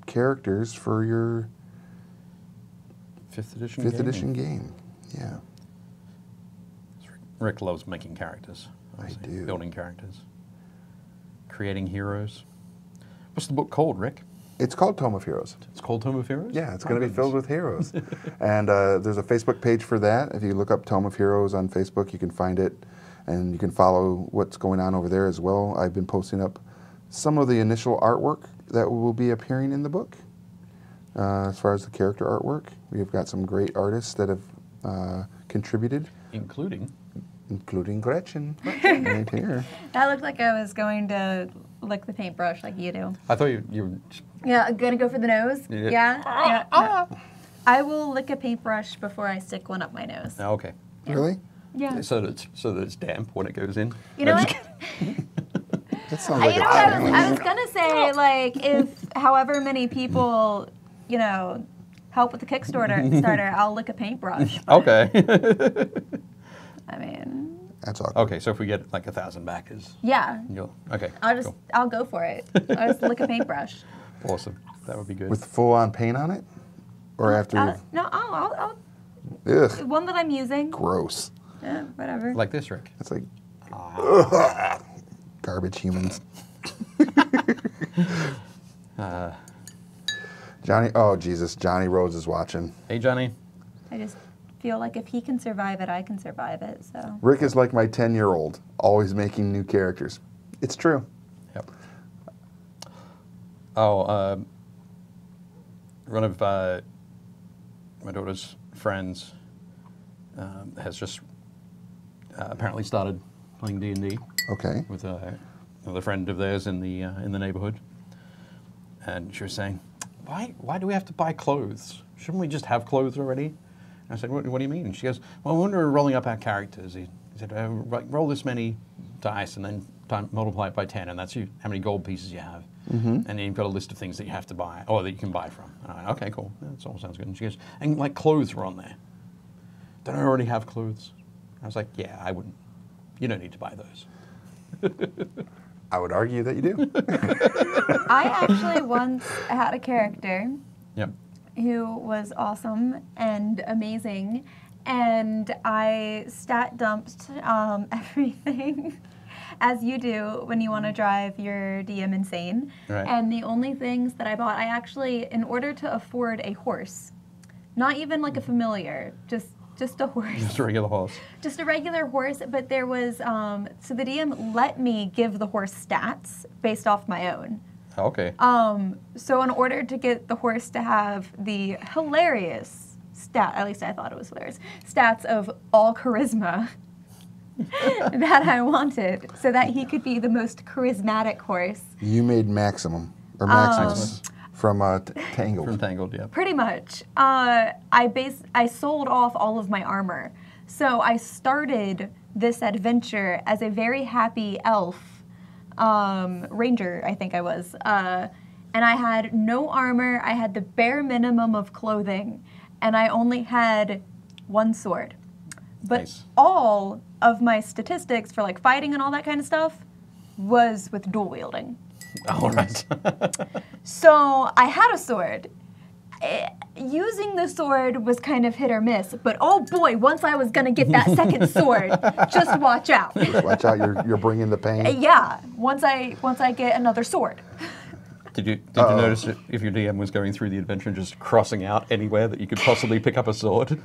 characters for your 5th edition. 5th edition game. Yeah. Rick loves making characters. obviously, do. Building characters, creating heroes. What's the book called, Rick? It's called Tome of Heroes. It's called Tome of Heroes? Yeah, it's My going to be filled goodness. with heroes. And there's a Facebook page for that. If you look up Tome of Heroes on Facebook, you can find it. And you can follow what's going on over there as well. I've been posting up some of the initial artwork that will be appearing in the book. As far as the character artwork, we've got some great artists that have contributed. Including Gretchen, right here. That looked like I was going to lick the paintbrush like you do. I thought you Yeah, gonna go for the nose? Yeah. Yeah? No. I will lick a paintbrush before I stick one up my nose. oh, okay. Really? Yeah. So that it's damp when it goes in. You know I'm what? just kidding. That sounds like You know a what challenge. I was gonna say, like, if however many people, you know, help with the Kickstarter, I'll lick a paintbrush. Okay. I mean, That's awkward. Okay, so if we get like 1,000 backers, yeah. okay. cool. I'll go for it. I'll just lick a paintbrush. Awesome. That would be good. With full-on paint on it? Or after you've... No, I'll Ugh, one that I'm using. gross. Yeah, whatever. Like this, Rick. It's like... ugh, garbage humans. Johnny... Oh, Jesus. Johnny Rhodes is watching. Hey, Johnny. I just feel like if he can survive it, I can survive it. So. Rick is like my 10-year-old, always making new characters. It's true. Yep. Oh, one of my daughter's friends has just apparently started playing D&D Okay. with another friend of theirs in the neighborhood, and she was saying, "Why do we have to buy clothes? Shouldn't we just have clothes already?" And I said, what do you mean? And she goes, "Well, when we're rolling up our characters, he said, roll this many dice and then multiply it by 10, and that's how many gold pieces you have. And then you've got a list of things that you have to buy, or that you can buy from." And I went, "Okay, cool. That all sounds good." And she goes, "And like clothes were on there. Don't I already have clothes?" I was like, "Yeah, I wouldn't. You don't need to buy those." I would argue that you do. I actually once had a character, Yep. who was awesome and amazing, and I stat dumped everything, as you do when you want to drive your DM insane. Right. And the only things that I bought, I actually, in order to afford a horse, not even like a familiar, just a horse. Just a regular horse. Just a regular horse, but there was, so the DM let me give the horse stats based off my own. Okay. So in order to get the horse to have the hilarious at least I thought it was hilarious, stats of all charisma that I wanted, so that he could be the most charismatic horse. You made Maximum, or Maximus, from Tangled. From Tangled, yeah. Pretty much. I sold off all of my armor. So I started this adventure as a very happy elf, ranger, I think I was. And I had no armor, I had the bare minimum of clothing, and I only had one sword. But Nice. all of my statistics for like fighting and all that kind of stuff was with dual wielding. All right. So I had a sword. Using the sword was kind of hit or miss, but oh boy, once I was gonna get that second sword, just watch out. Watch out, you're bringing the pain. Yeah, once I get another sword. Did you notice if your DM was going through the adventure and just crossing out anywhere that you could possibly pick up a sword?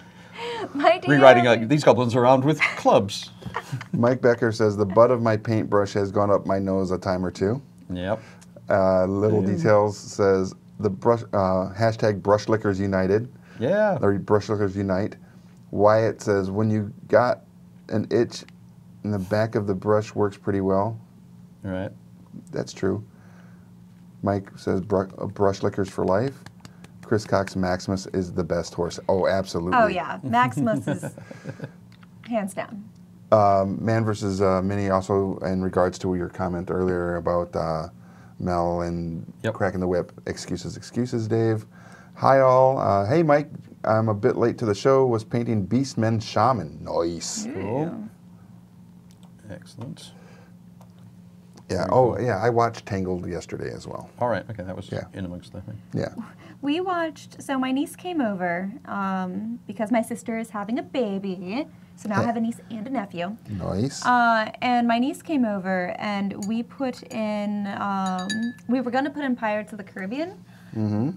My DM, Rewriting like, these goblins are armed with clubs. Mike Becker says, the butt of my paintbrush has gone up my nose a time or two. Yep. Little Details says, the brush, hashtag Brushlickers United. Yeah. Or Brushlickers Unite. Wyatt says, when you got an itch in the back of the brush works pretty well. All right. That's true. Mike says, Brushlickers for life. Chris Cox Maximus is the best horse. Oh, absolutely. oh yeah, Maximus is hands down. Man versus Minnie, also in regards to your comment earlier about Mel and Yep. cracking the whip. Excuses, Dave. Hi, all. Hey, Mike. I'm a bit late to the show. Was painting Beastmen Shaman. Nice. Cool. Excellent. Yeah. Very Oh, cool. yeah. I watched Tangled yesterday as well. All right. Okay, that was Yeah. in amongst the thing. Yeah. We watched, so my niece came over because my sister is having a baby. So now I have a niece and a nephew. Nice. And my niece came over and we put in, we were going to put in Pirates of the Caribbean,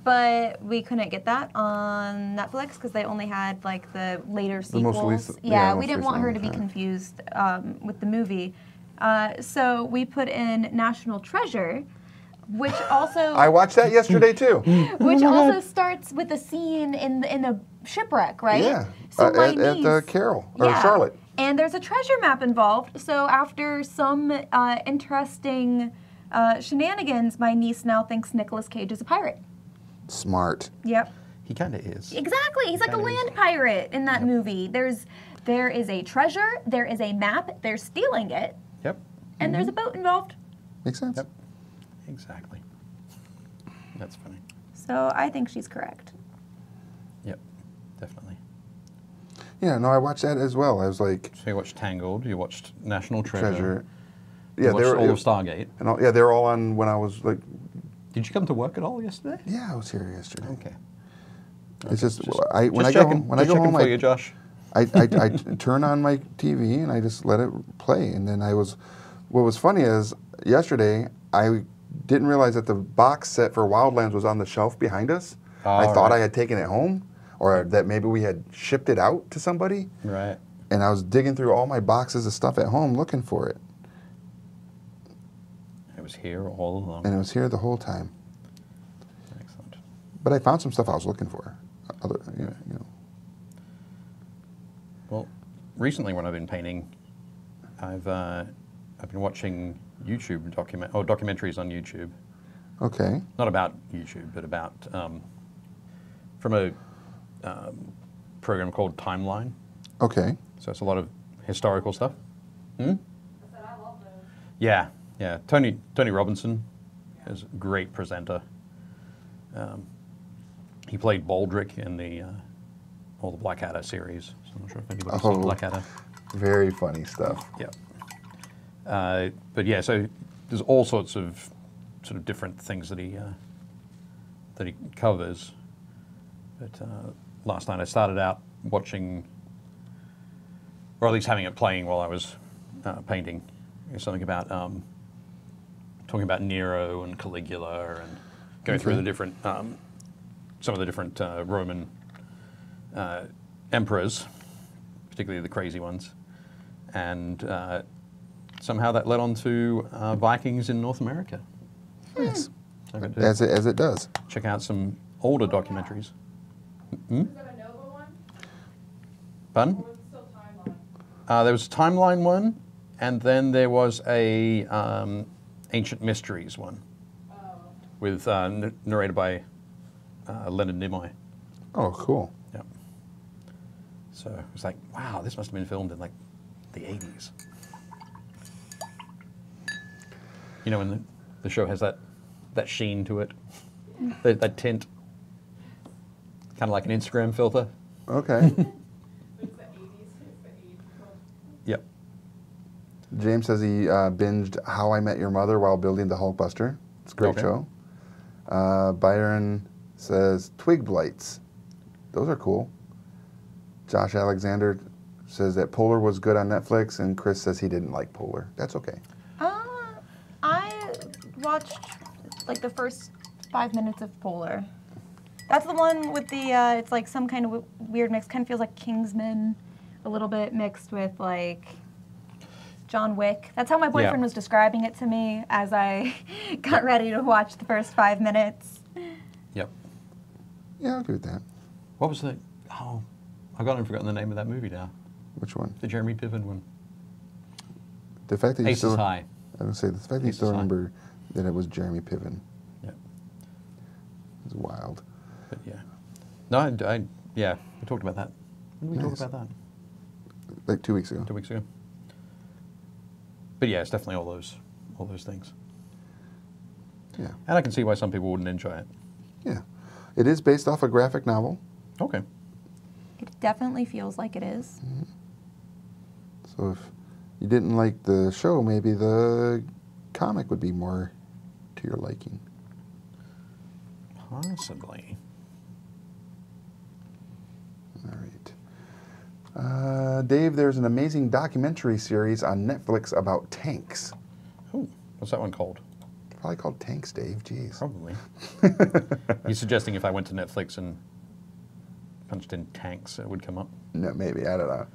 but we couldn't get that on Netflix because they only had like the later The most sequels. recent- yeah, yeah, we most didn't want her to recent be one, confused with the movie. So we put in National Treasure, which also I watched that yesterday too. which also starts with a scene in a shipwreck, right? Yeah. So my at niece, Carol or yeah. Charlotte. And there's a treasure map involved. So after some interesting shenanigans, my niece now thinks Nicolas Cage is a pirate. Smart. Yep. He kind of is. Exactly. He's like a That is- land pirate in that movie. There is a treasure, there is a map, they're stealing it, Yep. and there's a boat involved. Makes sense. Yep. Exactly. That's funny. So I think she's correct. Yep. Definitely. Yeah. No, I watched that as well. I was like, So you watched Tangled. You watched National Treasure. treasure. You Yeah, watched they were all of Stargate. And all, yeah, they were all on when I was like, Did you come to work at all yesterday? yeah, I was here yesterday. Okay. It's just, Just- when I Just go checking. home, when I Just go checking home, for you, Josh. I turn on my TV and I just let it play. And then what was funny is yesterday I didn't realize that the box set for Wildlands was on the shelf behind us. I Oh, thought right. I had taken it home, or that maybe we had shipped it out to somebody. Right. And I was digging through all my boxes of stuff at home looking for it, It was here all along. and it was here the whole time. Excellent. But I found some stuff I was looking for. Other, you know. Well, recently when I've been painting, I've been watching YouTube documentaries on YouTube. Okay. Not about YouTube, but about from a program called Timeline. Okay. So it's a lot of historical stuff. I said I love those. Yeah, yeah. Tony Robinson is a great presenter. He played Baldric in the Blackadder series. So I'm not sure if anybody's seen Oh. Blackadder. Very funny stuff. Yeah. But yeah, so there's all sorts of sort of different things that he covers. But last night I started out watching, or at least having it playing while I was painting. There's something about talking about Nero and Caligula and going through the different, some of the different Roman emperors, particularly the crazy ones, and somehow that led on to Vikings in North America. Nice. So I got to As it does. check out some older documentaries. Is that a Nova one? Pardon? Or was it still timeline? There was a timeline one, and then there was a Ancient Mysteries one Oh. with narrated by Leonard Nimoy. Oh, cool. Yep. So it was like, wow, this must have been filmed in like the 80s. You know, when the show has that sheen to it, that tint, kind of like an Instagram filter. Okay. But it's the 80s. It's the age code. Yep. James says he binged How I Met Your Mother while building the Hulkbuster. It's a great Okay. show. Byron says Twig Blights. Those are cool. Josh Alexander says that Polar was good on Netflix, and Chris says he didn't like Polar. That's okay. I watched like the first 5 minutes of Polar. That's the one with the, it's like some kind of weird mix. Kind of feels like Kingsman, a little bit mixed with like John Wick. That's how my boyfriend was describing it to me as I got ready to watch the first 5 minutes. Yep. Yeah, I'll agree with that. What was the? Oh, I've forgotten the name of that movie now. Which one? The Jeremy Piven one. The fact that you Aces still, High. I would say the fact that you Aces still High. remember that it was Jeremy Piven Yep. is wild. But yeah. No, yeah, we talked about that. When did we Nice. talk about that? Like 2 weeks ago. 2 weeks ago. But yeah, it's definitely all those things. Yeah. And I can see why some people wouldn't enjoy it. Yeah. It is based off a graphic novel. Okay. It definitely feels like it is. So if you didn't like the show, maybe the comic would be more to your liking. Possibly. All right. Dave, there's an amazing documentary series on Netflix about tanks. Oh, what's that one called? Probably called Tanks, Dave. Jeez. Probably. You're suggesting if I went to Netflix and punched in tanks, it would come up? No, maybe. I don't know.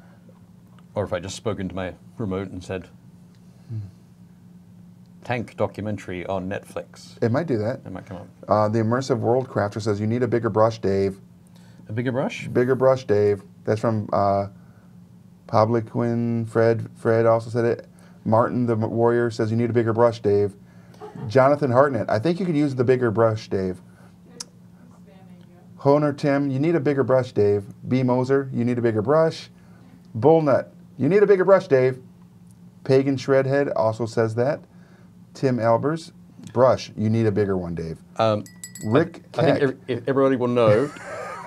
Or if I just spoke into my remote and said, tank documentary on Netflix, It might do that. it might come up. The Immersive World Crafter says you need a bigger brush, Dave. A bigger brush? Bigger brush, Dave. That's from Publiquin. Fred also said it. Martin the Warrior says you need a bigger brush, Dave. Jonathan Hartnett, I think you could use the bigger brush, Dave. Spamming you. Honer Tim, you need a bigger brush, Dave. B. Moser, you need a bigger brush. Bullnut, you need a bigger brush, Dave. Pagan Shredhead also says that. Tim Albers, brush, you need a bigger one, Dave. Rick I Keck. think everybody will know,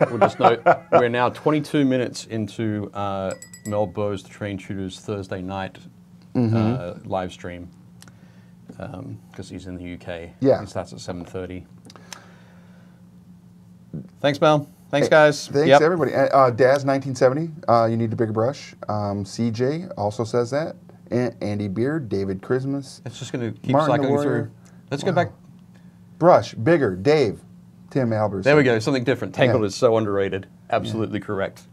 we'll just note, we're now 22 minutes into Mel Bowes, the Train Tutors Thursday night live stream, because he's in the UK. Yeah. He starts at 7:30. Thanks, Mel. Thanks, guys. Thanks, Yep. everybody. Daz1970, you need a bigger brush. CJ also says that. Andy Beard, David Christmas. It's just going to keep Martin the cycling Warrior. through. Let's go back. Brush, bigger, Dave. Tim Albers. There we go. Something different. Tangled Yeah. is so underrated. Absolutely correct.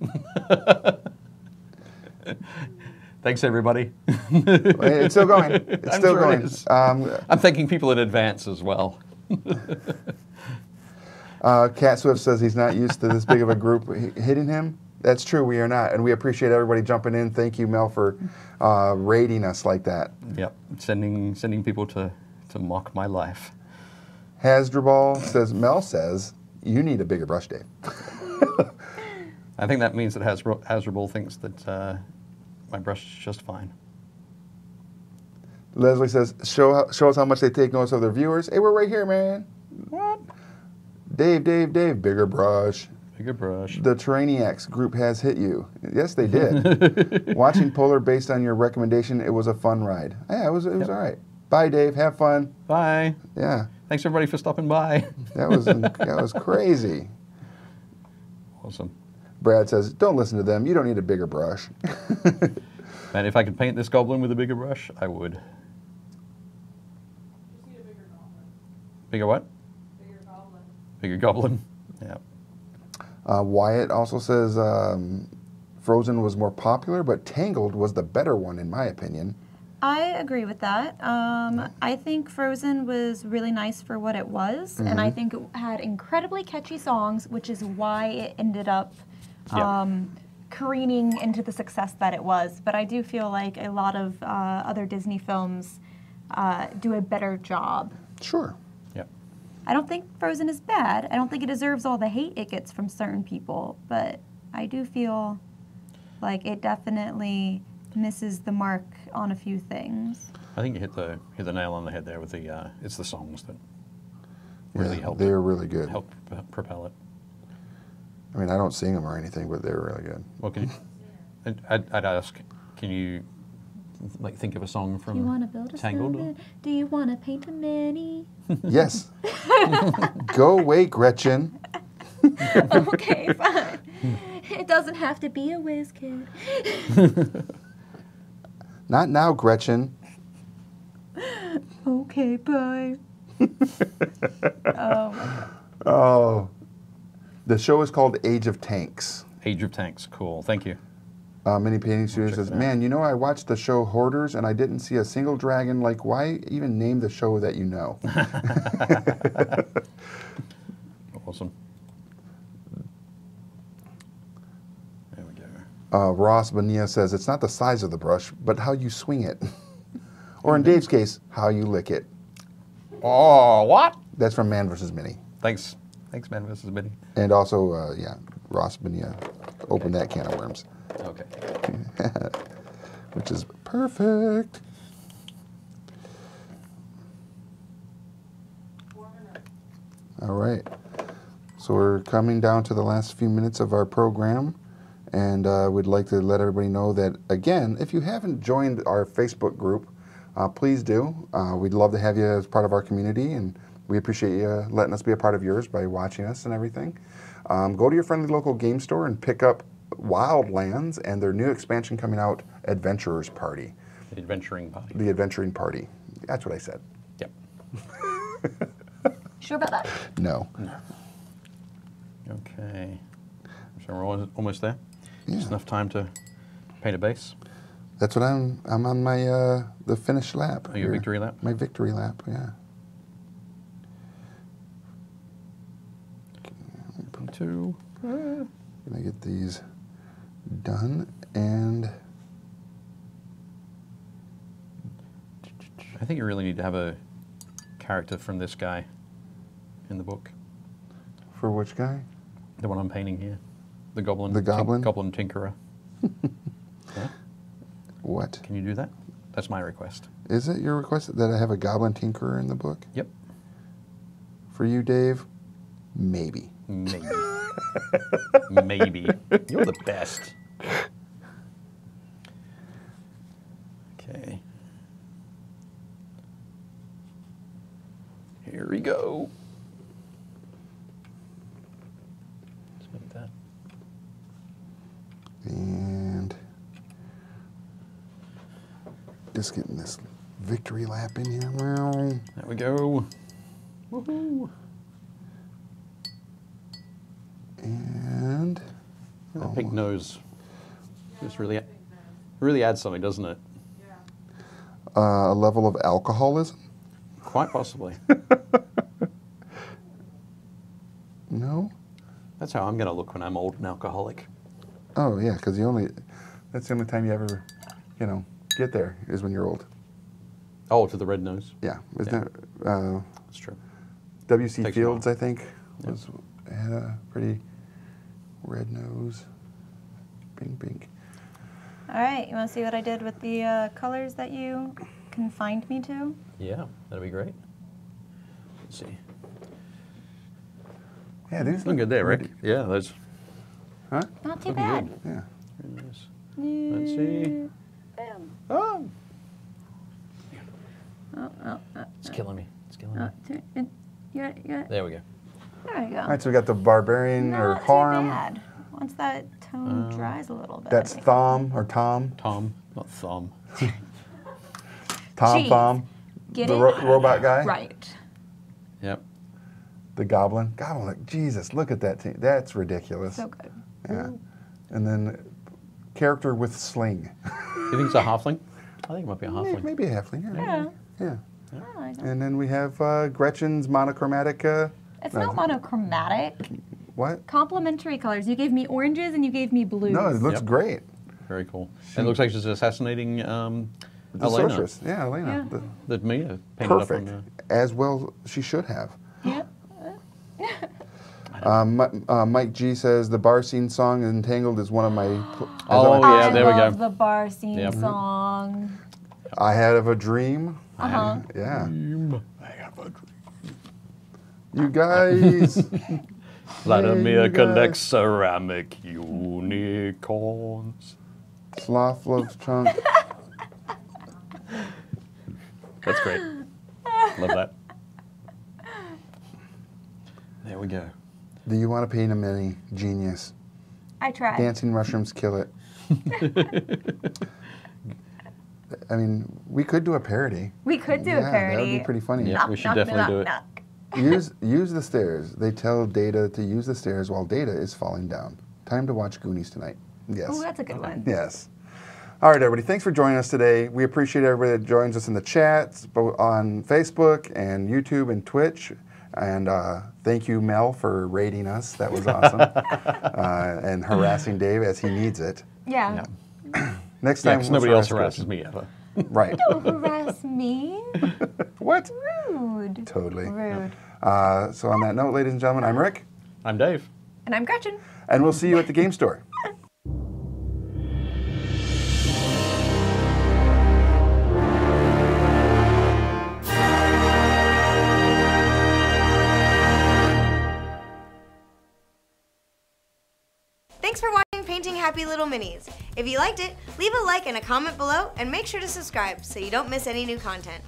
Thanks, everybody. It's still going. It's I'm still sure it going. is. I'm thanking people in advance as well. Cat Swift says he's not used to this big of a group hitting him. That's true, we are not. And we appreciate everybody jumping in. Thank you, Mel, for rating us like that. Yep. Sending people to mock my life. Hasdrubal says, Mel says, you need a bigger brush, Dave. I think that means that Hasrable thinks that my brush is just fine. Leslie says, show us how much they take notice of their viewers. Hey, we're right here, man. What? Dave, bigger brush. Bigger brush. The Terraniacs group has hit you. Yes, they did. Watching Polar based on your recommendation, it was a fun ride. Yeah, it was all right. Bye, Dave. Have fun. Bye. Yeah, Thanks, everybody, for stopping by. that was crazy. Awesome. Brad says, don't listen to them. You don't need a bigger brush. And if I could paint this goblin with a bigger brush, I would. Just need a bigger goblin. Bigger what? Bigger goblin. Bigger goblin. Yeah. Wyatt also says Frozen was more popular, but Tangled was the better one, in my opinion. I agree with that. I think Frozen was really nice for what it was, and I think it had incredibly catchy songs, which is why it ended up careening into the success that it was. But I do feel like a lot of other Disney films do a better job. Sure. Yeah. I don't think Frozen is bad. I don't think it deserves all the hate it gets from certain people, but I do feel like it definitely misses the mark on a few things. I think you hit the nail on the head there with the it's the songs that really help. They're really good. Help propel it. I mean, I don't sing them or anything, but they're really good. Well, can you? I'd ask, can you like think of a song from Do you want to build a Tangled? snowman? Do you want to paint a mini? Yes. Go away, Gretchen. Okay, fine. It doesn't have to be a whiz kid. Not now, Gretchen. Okay, bye. Oh, my God. Oh. The show is called Age of Tanks. Age of Tanks. Cool. Thank you. Mini Painting Studio says, it out. man, you know, I watched the show Hoarders and I didn't see a single dragon. Like, why even name the show that you know? Awesome. There we go. Ross Bonilla says, it's not the size of the brush, but how you swing it. Or in Dave's case, how you lick it. Oh, what? That's from Man vs. Mini. Thanks. Thanks, man. This is Biddy. And also, Ross Bonilla opened that can of worms, Okay. which is perfect. 4 minutes. All right. So we're coming down to the last few minutes of our program, and we'd like to let everybody know that, again, if you haven't joined our Facebook group, please do. We'd love to have you as part of our community, and we appreciate you letting us be a part of yours by watching us and everything. Go to your friendly local game store and pick up Wildlands and their new expansion coming out, Adventurers Party. The Adventuring Party. The Adventuring Party. That's what I said. Yep. Sure about that? No. Okay. So we're almost there. Yeah. Just enough time to paint a base. That's what I'm on my, the finish lap. Oh, your here. victory lap? My victory lap, yeah. 2. Gonna get these done, and I think you really need to have a character from this guy in the book. for which guy? The one I'm painting here. The goblin. The goblin? Goblin tinkerer. Yeah? What? Can you do that? That's my request. Is it your request that I have a goblin tinkerer in the book? Yep. For you, Dave? Maybe. Maybe. Maybe. You're the best. Okay. Here we go. Let's make that. And just getting this victory lap in here. Well, There we go. Woohoo. and That pink nose just really adds something, doesn't it? Yeah. a level of alcoholism? Quite possibly. No? That's how I'm going to look when I'm old and alcoholic. Oh, yeah, because that's the only time you ever, get there is when you're old. Oh, to the red nose. Yeah. Isn't Yeah. that, That's true. W.C. Takes a Fields, while. I think, Yep. had a pretty red nose. Pink. All right, you want to see what I did with the colors that you confined me to? Yeah, that'd be great. Let's see. Yeah, these Look good there, Rick. Yeah, those. Huh? Not too Looking bad. good. Yeah. Very nice. Let's see. Bam. Oh, Oh, it's killing me. It's killing me. yeah. There we go. There we go. All right, so we got the barbarian or Not too harm. bad. once that tone dries a little bit. That's Thom or Tom. Tom, not Thumb. Tom Jeez. Thom. Get the it? robot guy. Right. Yep. The Goblin. Goblin. Like, Jesus, look at that. That's ridiculous. So good. Yeah. And then character with sling. You think it's a halfling? I think it might be a halfling. Maybe a halfling. Yeah. Yeah. I like it. And then we have Gretchen's monochromatic. It's not monochromatic. What? Complementary colors. You gave me oranges and you gave me blues. No, it looks Yep. great. Very cool. And it looks like she's assassinating The Elena. sorceress. Yeah, Elena. Yeah. That Mia painted Perfect. up on As well she should have. Yeah. Mike G says the bar scene song "Entangled" is one of my. Oh, my- yeah, there we I go. love the bar scene Yep. song. I had of a dream. Uh-huh. Yeah. I have a dream. You guys. Vladimir you guys. collects ceramic unicorns. Sloth loves chunk. That's great. Love that. There we go. Do you want to paint a mini? Genius. I tried. Dancing mushrooms kill it. I mean, we could do a parody. We could do a Yeah, parody. that would be pretty funny. Yeah, we should definitely do it. knock. Use the stairs. They tell Data to use the stairs while Data is falling down. Time to watch Goonies tonight. Yes. Oh, that's a good one. Yes. All right, everybody. Thanks for joining us today. We appreciate everybody that joins us in the chats, both on Facebook and YouTube and Twitch. And thank you, Mel, for rating us. That was awesome. And harassing Dave as he needs it. Yeah. Next Yeah, time, because let's nobody else harass harasses Kristen. me ever. Right. Don't harass me. What? Rude. Totally. Rude. So on that note, ladies and gentlemen, I'm Rick, I'm Dave. And I'm Gretchen. and we'll see you at the game store. Thanks for watching Painting Happy Little Minis. If you liked it, leave a like and a comment below, and make sure to subscribe so you don't miss any new content.